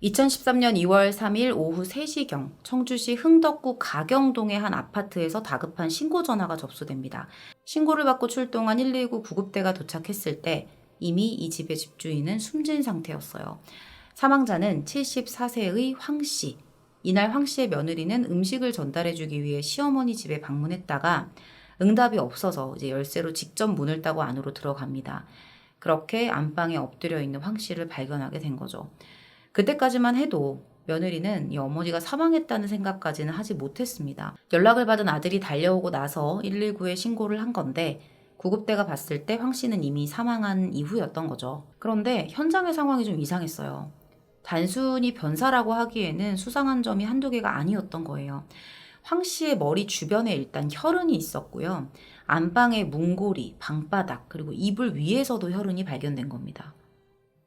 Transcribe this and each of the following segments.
2013년 2월 3일 오후 3시경 청주시 흥덕구 가경동의 한 아파트에서 다급한 신고 전화가 접수됩니다. 신고를 받고 출동한 119 구급대가 도착했을 때 이미 이 집의 집주인은 숨진 상태였어요. 사망자는 74세의 황 씨. 이날 황 씨의 며느리는 음식을 전달해주기 위해 시어머니 집에 방문했다가 응답이 없어서 이제 열쇠로 직접 문을 따고 안으로 들어갑니다. 그렇게 안방에 엎드려 있는 황 씨를 발견하게 된 거죠. 그때까지만 해도 며느리는 이 어머니가 사망했다는 생각까지는 하지 못했습니다. 연락을 받은 아들이 달려오고 나서 119에 신고를 한 건데 구급대가 봤을 때 황 씨는 이미 사망한 이후였던 거죠. 그런데 현장의 상황이 좀 이상했어요. 단순히 변사라고 하기에는 수상한 점이 한두 개가 아니었던 거예요. 황 씨의 머리 주변에 일단 혈흔이 있었고요. 안방의 문고리, 방바닥, 그리고 이불 위에서도 혈흔이 발견된 겁니다.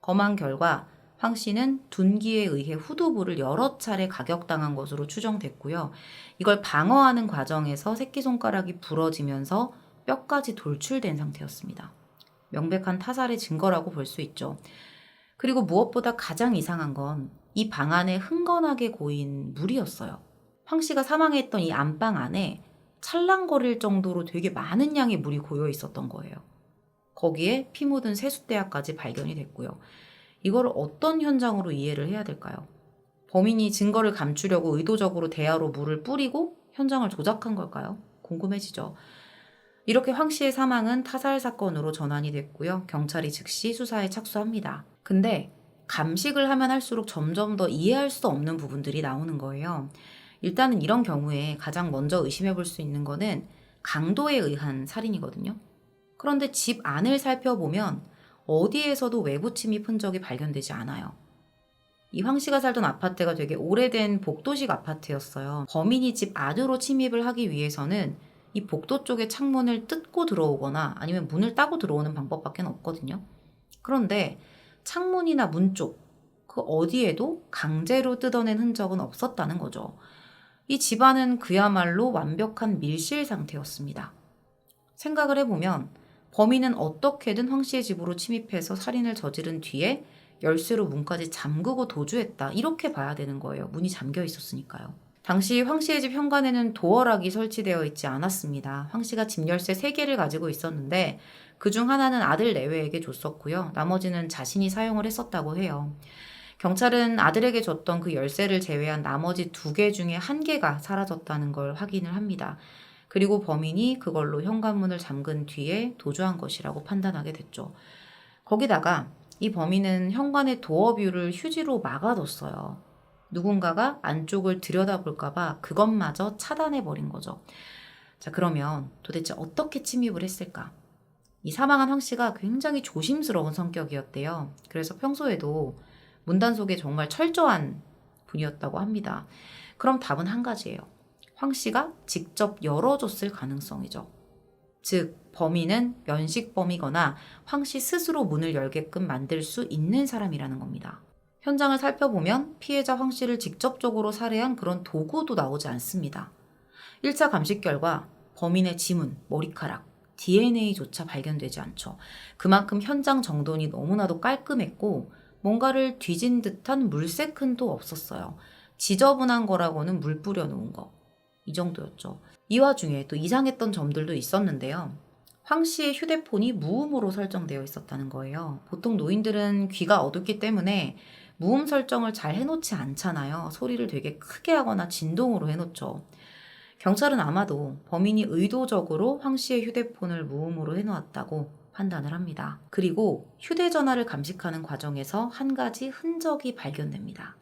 검안 결과 황 씨는 둔기에 의해 후두부를 여러 차례 가격당한 것으로 추정됐고요. 이걸 방어하는 과정에서 새끼손가락이 부러지면서 뼈까지 돌출된 상태였습니다. 명백한 타살의 증거라고 볼 수 있죠. 그리고 무엇보다 가장 이상한 건 이 방 안에 흥건하게 고인 물이었어요. 황 씨가 사망했던 이 안방 안에 찰랑거릴 정도로 되게 많은 양의 물이 고여 있었던 거예요. 거기에 피 묻은 세숫대야까지 발견이 됐고요. 이걸 어떤 현장으로 이해를 해야 될까요? 범인이 증거를 감추려고 의도적으로 대야로 물을 뿌리고 현장을 조작한 걸까요? 궁금해지죠. 이렇게 황 씨의 사망은 타살 사건으로 전환이 됐고요. 경찰이 즉시 수사에 착수합니다. 근데 감식을 하면 할수록 점점 더 이해할 수 없는 부분들이 나오는 거예요. 일단은 이런 경우에 가장 먼저 의심해 볼 수 있는 거는 강도에 의한 살인이거든요. 그런데 집 안을 살펴보면 어디에서도 외부 침입 흔적이 발견되지 않아요. 이 황 씨가 살던 아파트가 되게 오래된 복도식 아파트였어요. 범인이 집 안으로 침입을 하기 위해서는 이 복도 쪽의 창문을 뜯고 들어오거나 아니면 문을 따고 들어오는 방법밖에 없거든요. 그런데 창문이나 문 쪽, 그 어디에도 강제로 뜯어낸 흔적은 없었다는 거죠. 이 집안은 그야말로 완벽한 밀실 상태였습니다. 생각을 해보면 범인은 어떻게든 황 씨의 집으로 침입해서 살인을 저지른 뒤에 열쇠로 문까지 잠그고 도주했다. 이렇게 봐야 되는 거예요. 문이 잠겨 있었으니까요. 당시 황 씨의 집 현관에는 도어락이 설치되어 있지 않았습니다. 황 씨가 집 열쇠 3개를 가지고 있었는데 그중 하나는 아들 내외에게 줬었고요. 나머지는 자신이 사용을 했었다고 해요. 경찰은 아들에게 줬던 그 열쇠를 제외한 나머지 2개 중에 1개가 사라졌다는 걸 확인을 합니다. 그리고 범인이 그걸로 현관문을 잠근 뒤에 도주한 것이라고 판단하게 됐죠. 거기다가 이 범인은 현관의 도어뷰를 휴지로 막아뒀어요. 누군가가 안쪽을 들여다볼까봐 그것마저 차단해버린 거죠. 자, 그러면 도대체 어떻게 침입을 했을까? 이 사망한 황 씨가 굉장히 조심스러운 성격이었대요. 그래서 평소에도 문단속에 정말 철저한 분이었다고 합니다. 그럼 답은 한 가지예요. 황 씨가 직접 열어줬을 가능성이죠. 즉, 범인은 면식범이거나 황 씨 스스로 문을 열게끔 만들 수 있는 사람이라는 겁니다. 현장을 살펴보면 피해자 황 씨를 직접적으로 살해한 그런 도구도 나오지 않습니다. 1차 감식 결과 범인의 지문, 머리카락, DNA조차 발견되지 않죠. 그만큼 현장 정돈이 너무나도 깔끔했고 뭔가를 뒤진 듯한 물색 흔도 없었어요. 지저분한 거라고는 물 뿌려 놓은 거. 이 정도였죠. 이 와중에 또 이상했던 점들도 있었는데요. 황 씨의 휴대폰이 무음으로 설정되어 있었다는 거예요. 보통 노인들은 귀가 어둡기 때문에 무음 설정을 잘 해놓지 않잖아요. 소리를 되게 크게 하거나 진동으로 해놓죠. 경찰은 아마도 범인이 의도적으로 황 씨의 휴대폰을 무음으로 해놓았다고 판단을 합니다. 그리고 휴대전화를 감식하는 과정에서 한 가지 흔적이 발견됩니다.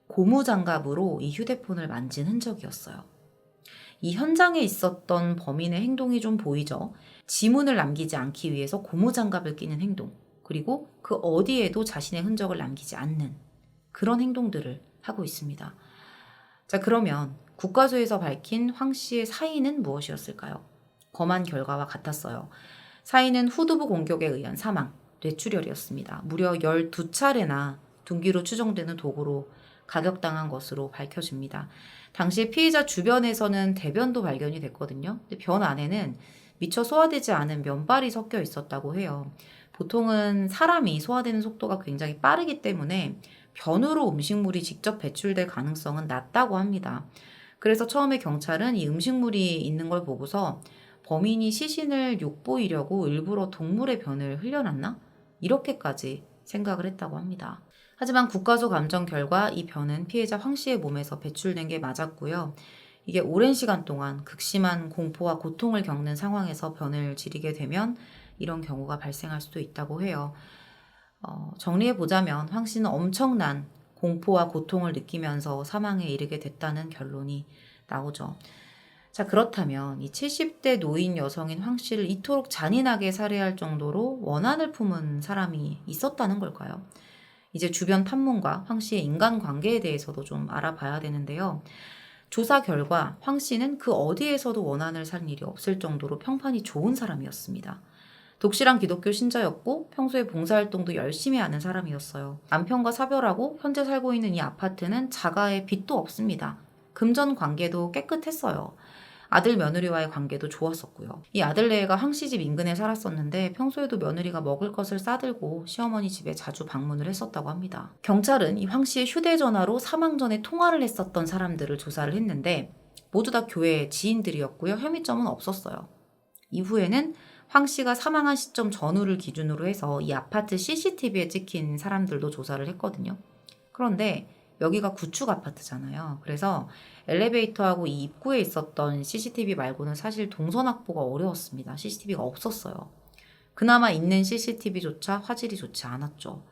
고무장갑으로 이 휴대폰을 만진 흔적이었어요. 이 현장에 있었던 범인의 행동이 좀 보이죠. 지문을 남기지 않기 위해서 고무장갑을 끼는 행동, 그리고 그 어디에도 자신의 흔적을 남기지 않는 그런 행동들을 하고 있습니다. 자, 그러면 국과수에서 밝힌 황 씨의 사인은 무엇이었을까요? 검안 결과와 같았어요. 사인은 후두부 공격에 의한 사망, 뇌출혈이었습니다. 무려 12차례나 둔기로 추정되는 도구로 가격당한 것으로 밝혀집니다. 당시 피해자 주변에서는 대변도 발견이 됐거든요. 근데 변 안에는 미처 소화되지 않은 면발이 섞여 있었다고 해요. 보통은 사람이 소화되는 속도가 굉장히 빠르기 때문에 변으로 음식물이 직접 배출될 가능성은 낮다고 합니다. 그래서 처음에 경찰은 이 음식물이 있는 걸 보고서 범인이 시신을 욕보이려고 일부러 동물의 변을 흘려놨나? 이렇게까지 생각을 했다고 합니다. 하지만 국과수 감정 결과 이 변은 피해자 황 씨의 몸에서 배출된 게 맞았고요. 이게 오랜 시간 동안 극심한 공포와 고통을 겪는 상황에서 변을 지르게 되면 이런 경우가 발생할 수도 있다고 해요. 정리해보자면 황 씨는 엄청난 공포와 고통을 느끼면서 사망에 이르게 됐다는 결론이 나오죠. 자, 그렇다면 이 70대 노인 여성인 황 씨를 이토록 잔인하게 살해할 정도로 원한을 품은 사람이 있었다는 걸까요? 이제 주변 탐문과 황 씨의 인간관계에 대해서도 좀 알아봐야 되는데요. 조사 결과 황 씨는 그 어디에서도 원한을 산 일이 없을 정도로 평판이 좋은 사람이었습니다. 독실한 기독교 신자였고 평소에 봉사활동도 열심히 하는 사람이었어요. 남편과 사별하고 현재 살고 있는 이 아파트는 자가의 빚도 없습니다. 금전 관계도 깨끗했어요. 아들 며느리와의 관계도 좋았었고요. 이 아들네가 황 씨 집 인근에 살았었는데 평소에도 며느리가 먹을 것을 싸들고 시어머니 집에 자주 방문을 했었다고 합니다. 경찰은 이 황 씨의 휴대전화로 사망 전에 통화를 했었던 사람들을 조사를 했는데 모두 다 교회 지인들이었고요. 혐의점은 없었어요. 이후에는 황 씨가 사망한 시점 전후를 기준으로 해서 이 아파트 CCTV에 찍힌 사람들도 조사를 했거든요. 그런데 여기가 구축 아파트잖아요. 그래서 엘리베이터하고 이 입구에 있었던 CCTV 말고는 사실 동선 확보가 어려웠습니다. CCTV가 없었어요. 그나마 있는 CCTV조차 화질이 좋지 않았죠.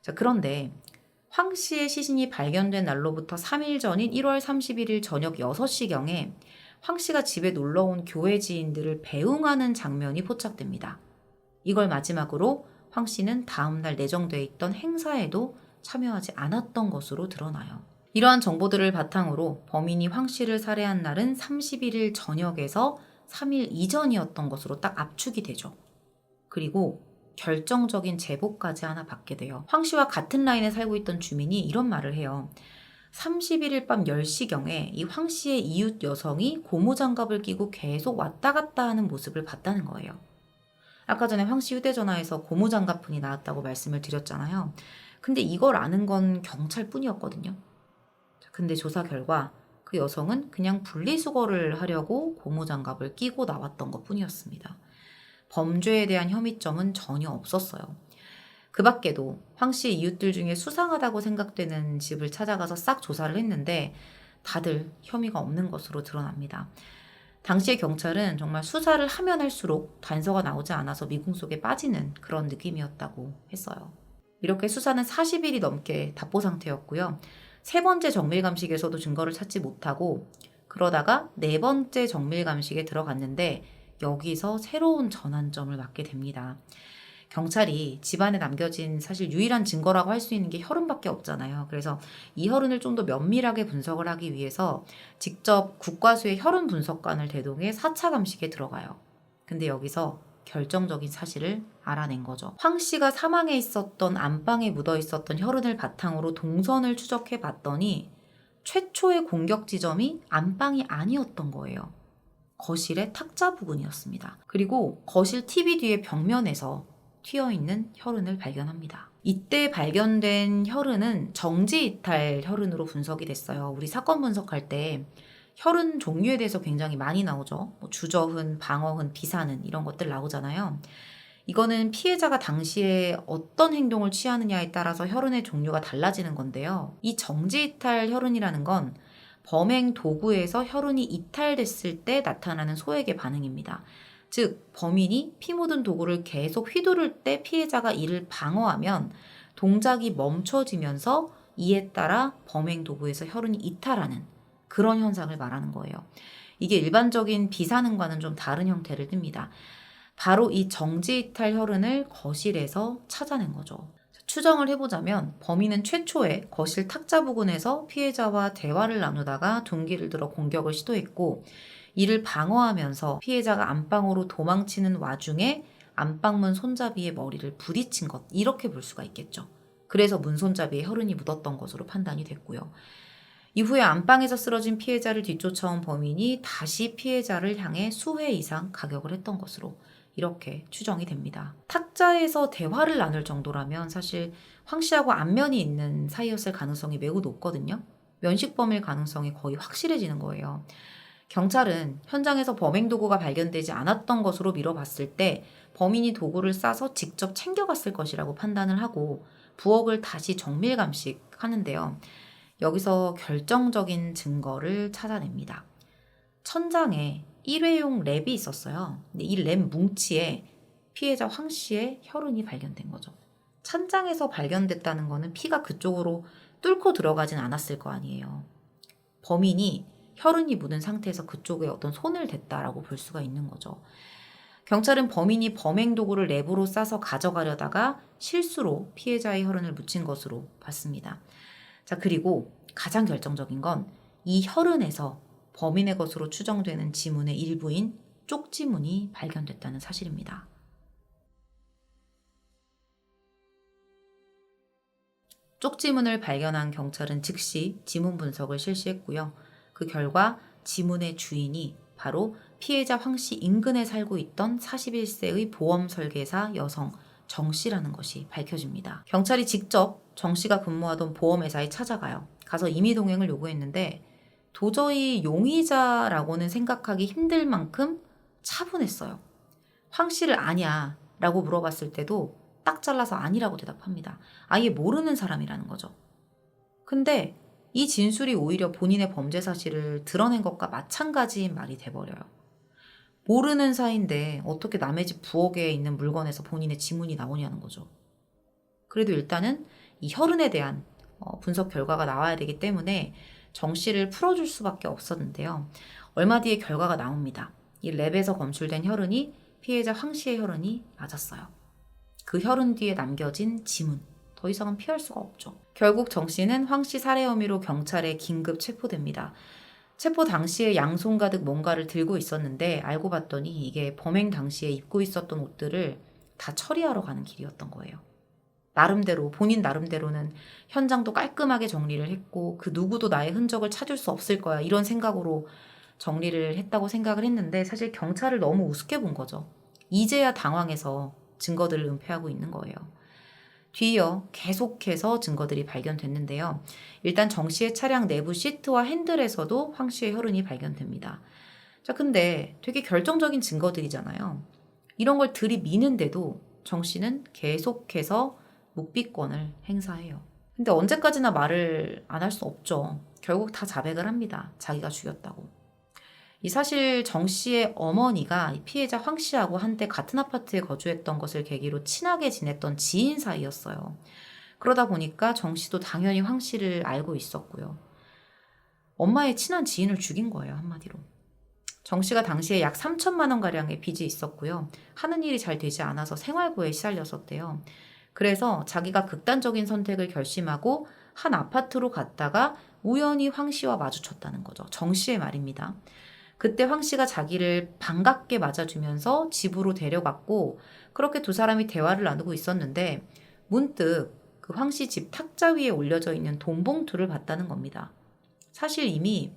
자, 그런데 황 씨의 시신이 발견된 날로부터 3일 전인 1월 31일 저녁 6시경에 황 씨가 집에 놀러온 교회 지인들을 배웅하는 장면이 포착됩니다. 이걸 마지막으로 황 씨는 다음날 내정돼 있던 행사에도 참여하지 않았던 것으로 드러나요. 이러한 정보들을 바탕으로 범인이 황 씨를 살해한 날은 31일 저녁에서 3일 이전이었던 것으로 딱 압축이 되죠. 그리고 결정적인 제보까지 하나 받게 돼요. 황 씨와 같은 라인에 살고 있던 주민이 이런 말을 해요. 31일 밤 10시경에 이 황 씨의 이웃 여성이 고무장갑을 끼고 계속 왔다 갔다 하는 모습을 봤다는 거예요. 아까 전에 황 씨 휴대전화에서 고무장갑뿐이 나왔다고 말씀을 드렸잖아요. 근데 이걸 아는 건 경찰뿐이었거든요. 근데 조사 결과 그 여성은 그냥 분리수거를 하려고 고무장갑을 끼고 나왔던 것 뿐이었습니다. 범죄에 대한 혐의점은 전혀 없었어요. 그 밖에도 황 씨의 이웃들 중에 수상하다고 생각되는 집을 찾아가서 싹 조사를 했는데 다들 혐의가 없는 것으로 드러납니다. 당시의 경찰은 정말 수사를 하면 할수록 단서가 나오지 않아서 미궁 속에 빠지는 그런 느낌이었다고 했어요. 이렇게 수사는 40일이 넘게 답보 상태였고요. 세 번째 정밀감식에서도 증거를 찾지 못하고 그러다가 네 번째 정밀감식에 들어갔는데 여기서 새로운 전환점을 맞게 됩니다. 경찰이 집안에 남겨진 사실 유일한 증거라고 할 수 있는 게 혈흔밖에 없잖아요. 그래서 이 혈흔을 좀 더 면밀하게 분석을 하기 위해서 직접 국과수의 혈흔 분석관을 대동해 4차 감식에 들어가요. 근데 여기서 결정적인 사실을 알아낸 거죠. 황 씨가 사망해 있었던 안방에 묻어 있었던 혈흔을 바탕으로 동선을 추적해 봤더니 최초의 공격 지점이 안방이 아니었던 거예요. 거실의 탁자 부분이었습니다. 그리고 거실 TV 뒤의 벽면에서 튀어있는 혈흔을 발견합니다. 이때 발견된 혈흔은 정지이탈 혈흔으로 분석이 됐어요. 우리 사건 분석할 때 혈흔 종류에 대해서 굉장히 많이 나오죠. 주저흔, 방어흔, 비사흔 이런 것들 나오잖아요. 이거는 피해자가 당시에 어떤 행동을 취하느냐에 따라서 혈흔의 종류가 달라지는 건데요. 이 정지이탈 혈흔이라는 건 범행 도구에서 혈흔이 이탈됐을 때 나타나는 소액의 반응입니다. 즉, 범인이 피 묻은 도구를 계속 휘두를 때 피해자가 이를 방어하면 동작이 멈춰지면서 이에 따라 범행 도구에서 혈흔이 이탈하는 그런 현상을 말하는 거예요. 이게 일반적인 비사능과는 좀 다른 형태를 띱니다. 바로 이 정지이탈 혈흔을 거실에서 찾아낸 거죠. 추정을 해보자면 범인은 최초에 거실 탁자 부근에서 피해자와 대화를 나누다가 둔기를 들어 공격을 시도했고 이를 방어하면서 피해자가 안방으로 도망치는 와중에 안방문 손잡이의 머리를 부딪힌 것 이렇게 볼 수가 있겠죠. 그래서 문 손잡이에 혈흔이 묻었던 것으로 판단이 됐고요. 이후에 안방에서 쓰러진 피해자를 뒤쫓아온 범인이 다시 피해자를 향해 수회 이상 가격을 했던 것으로 이렇게 추정이 됩니다. 탁자에서 대화를 나눌 정도라면 사실 황 씨하고 안면이 있는 사이였을 가능성이 매우 높거든요. 면식범일 가능성이 거의 확실해지는 거예요. 경찰은 현장에서 범행 도구가 발견되지 않았던 것으로 미뤄봤을 때 범인이 도구를 싸서 직접 챙겨갔을 것이라고 판단을 하고 부엌을 다시 정밀 감식하는데요. 여기서 결정적인 증거를 찾아냅니다. 천장에 일회용 랩이 있었어요. 근데 이 랩 뭉치에 피해자 황 씨의 혈흔이 발견된 거죠. 천장에서 발견됐다는 거는 피가 그쪽으로 뚫고 들어가진 않았을 거 아니에요. 범인이 혈흔이 묻은 상태에서 그쪽에 어떤 손을 댔다라고 볼 수가 있는 거죠. 경찰은 범인이 범행 도구를 랩으로 싸서 가져가려다가 실수로 피해자의 혈흔을 묻힌 것으로 봤습니다. 자, 그리고 가장 결정적인 건 이 혈흔에서 범인의 것으로 추정되는 지문의 일부인 쪽지문이 발견됐다는 사실입니다. 쪽지문을 발견한 경찰은 즉시 지문 분석을 실시했고요. 그 결과 지문의 주인이 바로 피해자 황 씨 인근에 살고 있던 41세의 보험 설계사 여성 정 씨라는 것이 밝혀집니다. 경찰이 직접 정 씨가 근무하던 보험회사에 찾아가요. 가서 임의동행을 요구했는데 도저히 용의자라고는 생각하기 힘들 만큼 차분했어요. 황 씨를 아냐 라고 물어봤을 때도 딱 잘라서 아니라고 대답합니다. 아예 모르는 사람이라는 거죠. 근데 이 진술이 오히려 본인의 범죄 사실을 드러낸 것과 마찬가지인 말이 돼버려요. 모르는 사이인데 어떻게 남의 집 부엌에 있는 물건에서 본인의 지문이 나오냐는 거죠. 그래도 일단은 이 혈흔에 대한 분석 결과가 나와야 되기 때문에 정 씨를 풀어줄 수밖에 없었는데요. 얼마 뒤에 결과가 나옵니다. 이 랩에서 검출된 혈흔이 피해자 황 씨의 혈흔이 맞았어요. 그 혈흔 뒤에 남겨진 지문. 더 이상은 피할 수가 없죠. 결국 정 씨는 황 씨 살해 혐의로 경찰에 긴급 체포됩니다. 체포 당시에 양손 가득 뭔가를 들고 있었는데 알고 봤더니 이게 범행 당시에 입고 있었던 옷들을 다 처리하러 가는 길이었던 거예요. 본인 나름대로는 현장도 깔끔하게 정리를 했고 그 누구도 나의 흔적을 찾을 수 없을 거야 이런 생각으로 정리를 했다고 생각을 했는데 사실 경찰을 너무 우습게 본 거죠. 이제야 당황해서 증거들을 은폐하고 있는 거예요. 뒤이어 계속해서 증거들이 발견됐는데요. 일단 정 씨의 차량 내부 시트와 핸들에서도 황 씨의 혈흔이 발견됩니다. 자, 근데 되게 결정적인 증거들이잖아요. 이런 걸 들이미는데도 정 씨는 계속해서 묵비권을 행사해요. 근데 언제까지나 말을 안 할 수 없죠. 결국 다 자백을 합니다. 자기가 죽였다고. 이 사실 정 씨의 어머니가 피해자 황 씨하고 한때 같은 아파트에 거주했던 것을 계기로 친하게 지냈던 지인 사이였어요. 그러다 보니까 정 씨도 당연히 황 씨를 알고 있었고요. 엄마의 친한 지인을 죽인 거예요, 한마디로. 정 씨가 당시에 약 3천만 원가량의 빚이 있었고요. 하는 일이 잘 되지 않아서 생활고에 시달렸었대요. 그래서 자기가 극단적인 선택을 결심하고 한 아파트로 갔다가 우연히 황 씨와 마주쳤다는 거죠. 정 씨의 말입니다. 그때 황 씨가 자기를 반갑게 맞아주면서 집으로 데려갔고 그렇게 두 사람이 대화를 나누고 있었는데 문득 그 황 씨 집 탁자 위에 올려져 있는 돈 봉투를 봤다는 겁니다. 사실 이미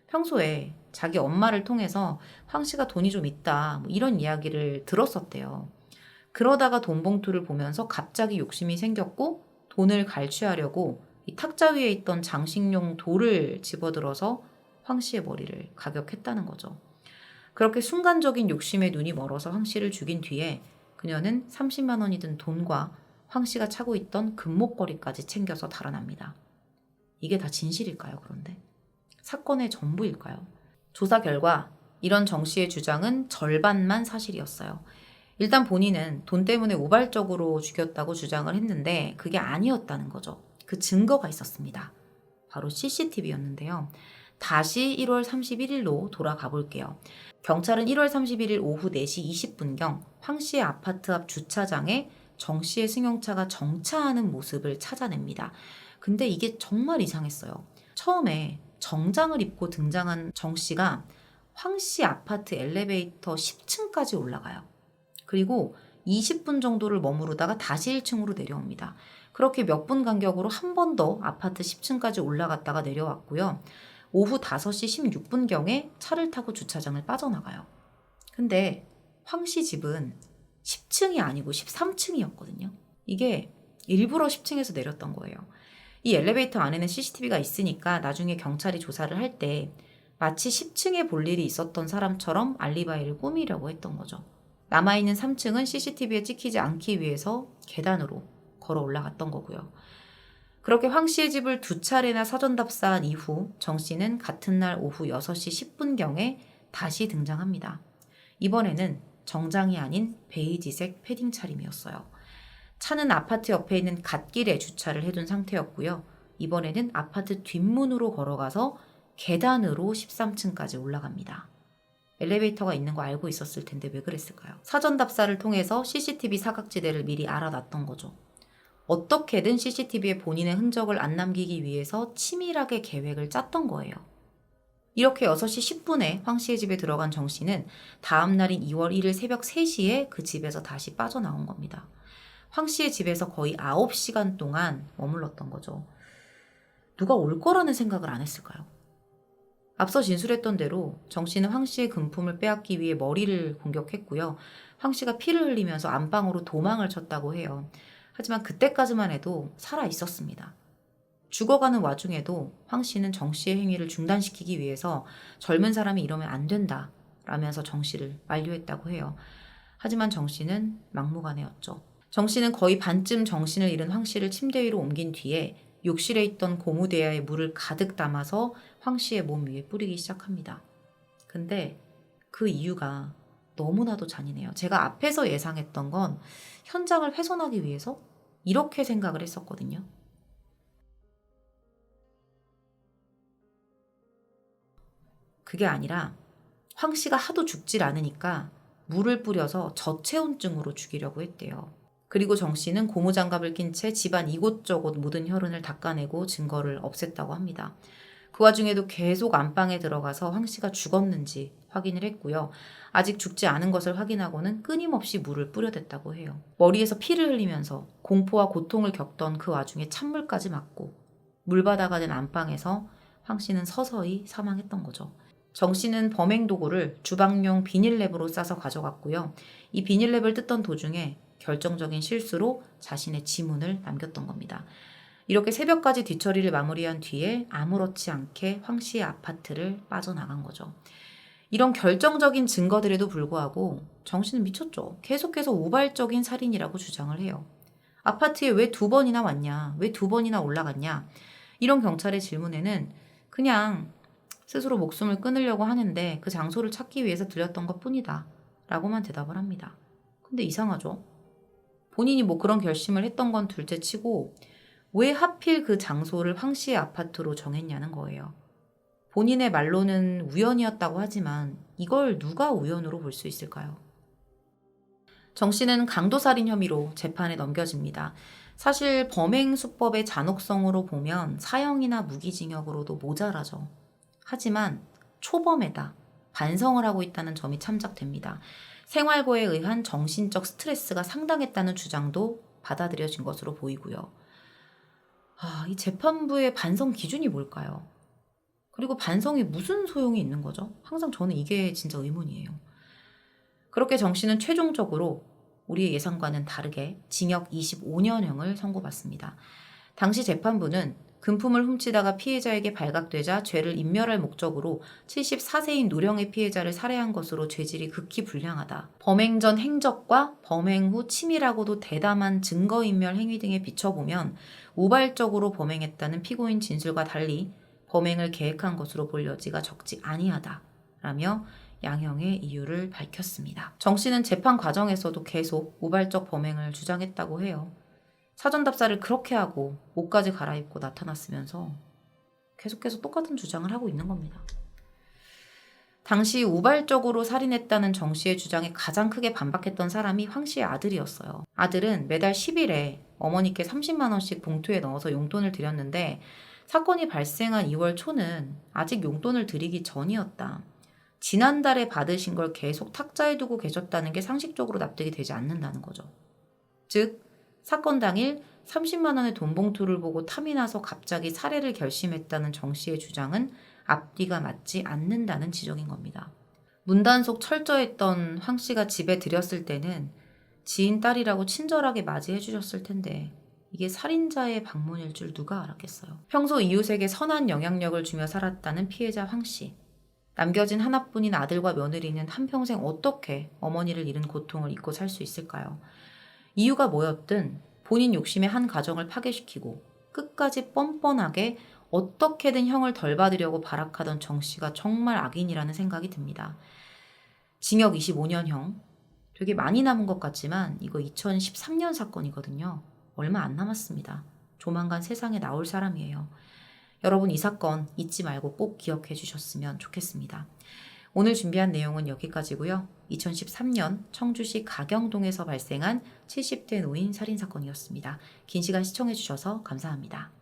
평소에 자기 엄마를 통해서 황 씨가 돈이 좀 있다 뭐 이런 이야기를 들었었대요. 그러다가 돈 봉투를 보면서 갑자기 욕심이 생겼고 돈을 갈취하려고 이 탁자 위에 있던 장식용 돌을 집어들어서 황 씨의 머리를 가격했다는 거죠. 그렇게 순간적인 욕심에 눈이 멀어서 황 씨를 죽인 뒤에 그녀는 30만 원이 든 돈과 황 씨가 차고 있던 금목걸이까지 챙겨서 달아납니다. 이게 다 진실일까요, 그런데? 사건의 전부일까요? 조사 결과 이런 정 씨의 주장은 절반만 사실이었어요. 일단 본인은 돈 때문에 우발적으로 죽였다고 주장을 했는데 그게 아니었다는 거죠. 그 증거가 있었습니다. 바로 CCTV였는데요. 다시 1월 31일로 돌아가 볼게요. 경찰은 1월 31일 오후 4시 20분경 황 씨의 아파트 앞 주차장에 정 씨의 승용차가 정차하는 모습을 찾아냅니다. 근데 이게 정말 이상했어요. 처음에 정장을 입고 등장한 정 씨가 황 씨 아파트 엘리베이터 10층까지 올라가요. 그리고 20분 정도를 머무르다가 다시 1층으로 내려옵니다. 그렇게 몇 분 간격으로 한 번 더 아파트 10층까지 올라갔다가 내려왔고요. 오후 5시 16분경에 차를 타고 주차장을 빠져나가요. 근데 황 씨 집은 10층이 아니고 13층이었거든요. 이게 일부러 10층에서 내렸던 거예요. 이 엘리베이터 안에는 CCTV가 있으니까 나중에 경찰이 조사를 할 때 마치 10층에 볼 일이 있었던 사람처럼 알리바이를 꾸미려고 했던 거죠. 남아있는 3층은 CCTV에 찍히지 않기 위해서 계단으로 걸어 올라갔던 거고요. 그렇게 황 씨의 집을 2차례나 사전 답사한 이후 정 씨는 같은 날 오후 6시 10분경에 다시 등장합니다. 이번에는 정장이 아닌 베이지색 패딩 차림이었어요. 차는 아파트 옆에 있는 갓길에 주차를 해둔 상태였고요. 이번에는 아파트 뒷문으로 걸어가서 계단으로 13층까지 올라갑니다. 엘리베이터가 있는 거 알고 있었을 텐데 왜 그랬을까요? 사전 답사를 통해서 CCTV 사각지대를 미리 알아놨던 거죠. 어떻게든 CCTV에 본인의 흔적을 안 남기기 위해서 치밀하게 계획을 짰던 거예요. 이렇게 6시 10분에 황 씨의 집에 들어간 정 씨는 다음 날인 2월 1일 새벽 3시에 그 집에서 다시 빠져나온 겁니다. 황 씨의 집에서 거의 9시간 동안 머물렀던 거죠. 누가 올 거라는 생각을 안 했을까요? 앞서 진술했던 대로 정 씨는 황 씨의 금품을 빼앗기 위해 머리를 공격했고요. 황 씨가 피를 흘리면서 안방으로 도망을 쳤다고 해요. 하지만 그때까지만 해도 살아 있었습니다. 죽어가는 와중에도 황 씨는 정 씨의 행위를 중단시키기 위해서 젊은 사람이 이러면 안 된다 라면서 정 씨를 만류했다고 해요. 하지만 정 씨는 막무가내였죠. 정 씨는 거의 반쯤 정신을 잃은 황 씨를 침대 위로 옮긴 뒤에 욕실에 있던 고무대야에 물을 가득 담아서 황 씨의 몸 위에 뿌리기 시작합니다. 근데 그 이유가 너무나도 잔인해요. 제가 앞에서 예상했던 건 현장을 훼손하기 위해서 이렇게 생각을 했었거든요. 그게 아니라 황 씨가 하도 죽질 않으니까 물을 뿌려서 저체온증으로 죽이려고 했대요. 그리고 정 씨는 고무장갑을 낀 채 집안 이곳저곳 묻은 혈흔을 닦아내고 증거를 없앴다고 합니다. 그 와중에도 계속 안방에 들어가서 황 씨가 죽었는지 확인을 했고요. 아직 죽지 않은 것을 확인하고는 끊임없이 물을 뿌려댔다고 해요. 머리에서 피를 흘리면서 공포와 고통을 겪던 그 와중에 찬물까지 맞고 물바다가 된 안방에서 황 씨는 서서히 사망했던 거죠. 정 씨는 범행 도구를 주방용 비닐랩으로 싸서 가져갔고요. 이 비닐랩을 뜯던 도중에 결정적인 실수로 자신의 지문을 남겼던 겁니다. 이렇게 새벽까지 뒤처리를 마무리한 뒤에 아무렇지 않게 황 씨의 아파트를 빠져나간 거죠. 이런 결정적인 증거들에도 불구하고 정 씨는 미쳤죠. 계속해서 우발적인 살인이라고 주장을 해요. 아파트에 왜 2번이나 왔냐? 왜 2번이나 올라갔냐? 이런 경찰의 질문에는 그냥 스스로 목숨을 끊으려고 하는데 그 장소를 찾기 위해서 들렸던 것 뿐이다 라고만 대답을 합니다. 근데 이상하죠? 본인이 뭐 그런 결심을 했던 건 둘째치고 왜 하필 그 장소를 황 씨의 아파트로 정했냐는 거예요. 본인의 말로는 우연이었다고 하지만 이걸 누가 우연으로 볼 수 있을까요? 정 씨는 강도살인 혐의로 재판에 넘겨집니다. 사실 범행 수법의 잔혹성으로 보면 사형이나 무기징역으로도 모자라죠. 하지만 초범에다 반성을 하고 있다는 점이 참작됩니다. 생활고에 의한 정신적 스트레스가 상당했다는 주장도 받아들여진 것으로 보이고요. 이 재판부의 반성 기준이 뭘까요? 그리고 반성이 무슨 소용이 있는 거죠? 항상 저는 이게 진짜 의문이에요. 그렇게 정 씨는 최종적으로 우리의 예상과는 다르게 징역 25년형을 선고받습니다. 당시 재판부는 금품을 훔치다가 피해자에게 발각되자 죄를 인멸할 목적으로 74세인 노령의 피해자를 살해한 것으로 죄질이 극히 불량하다. 범행 전 행적과 범행 후 치밀하고도 대담한 증거인멸 행위 등에 비춰보면 우발적으로 범행했다는 피고인 진술과 달리 범행을 계획한 것으로 볼 여지가 적지 아니하다라며 양형의 이유를 밝혔습니다. 정 씨는 재판 과정에서도 계속 우발적 범행을 주장했다고 해요. 사전 답사를 그렇게 하고 옷까지 갈아입고 나타났으면서 계속해서 똑같은 주장을 하고 있는 겁니다. 당시 우발적으로 살인했다는 정 씨의 주장에 가장 크게 반박했던 사람이 황 씨의 아들이었어요. 아들은 매달 10일에 어머니께 30만 원씩 봉투에 넣어서 용돈을 드렸는데 사건이 발생한 2월 초는 아직 용돈을 드리기 전이었다. 지난달에 받으신 걸 계속 탁자에 두고 계셨다는 게 상식적으로 납득이 되지 않는다는 거죠. 즉, 사건 당일 30만 원의 돈 봉투를 보고 탐이 나서 갑자기 살해를 결심했다는 정 씨의 주장은 앞뒤가 맞지 않는다는 지적인 겁니다. 문단속 철저했던 황 씨가 집에 들였을 때는 지인 딸이라고 친절하게 맞이해 주셨을 텐데 이게 살인자의 방문일 줄 누가 알았겠어요. 평소 이웃에게 선한 영향력을 주며 살았다는 피해자 황 씨. 남겨진 하나뿐인 아들과 며느리는 한평생 어떻게 어머니를 잃은 고통을 잊고 살 수 있을까요? 이유가 뭐였든 본인 욕심에 한 가정을 파괴시키고 끝까지 뻔뻔하게 어떻게든 형을 덜 받으려고 발악하던 정 씨가 정말 악인이라는 생각이 듭니다. 징역 25년형. 되게 많이 남은 것 같지만 이거 2013년 사건이거든요. 얼마 안 남았습니다. 조만간 세상에 나올 사람이에요. 여러분 이 사건 잊지 말고 꼭 기억해 주셨으면 좋겠습니다. 오늘 준비한 내용은 여기까지고요. 2013년 청주시 가경동에서 발생한 70대 노인 살인사건이었습니다. 긴 시간 시청해 주셔서 감사합니다.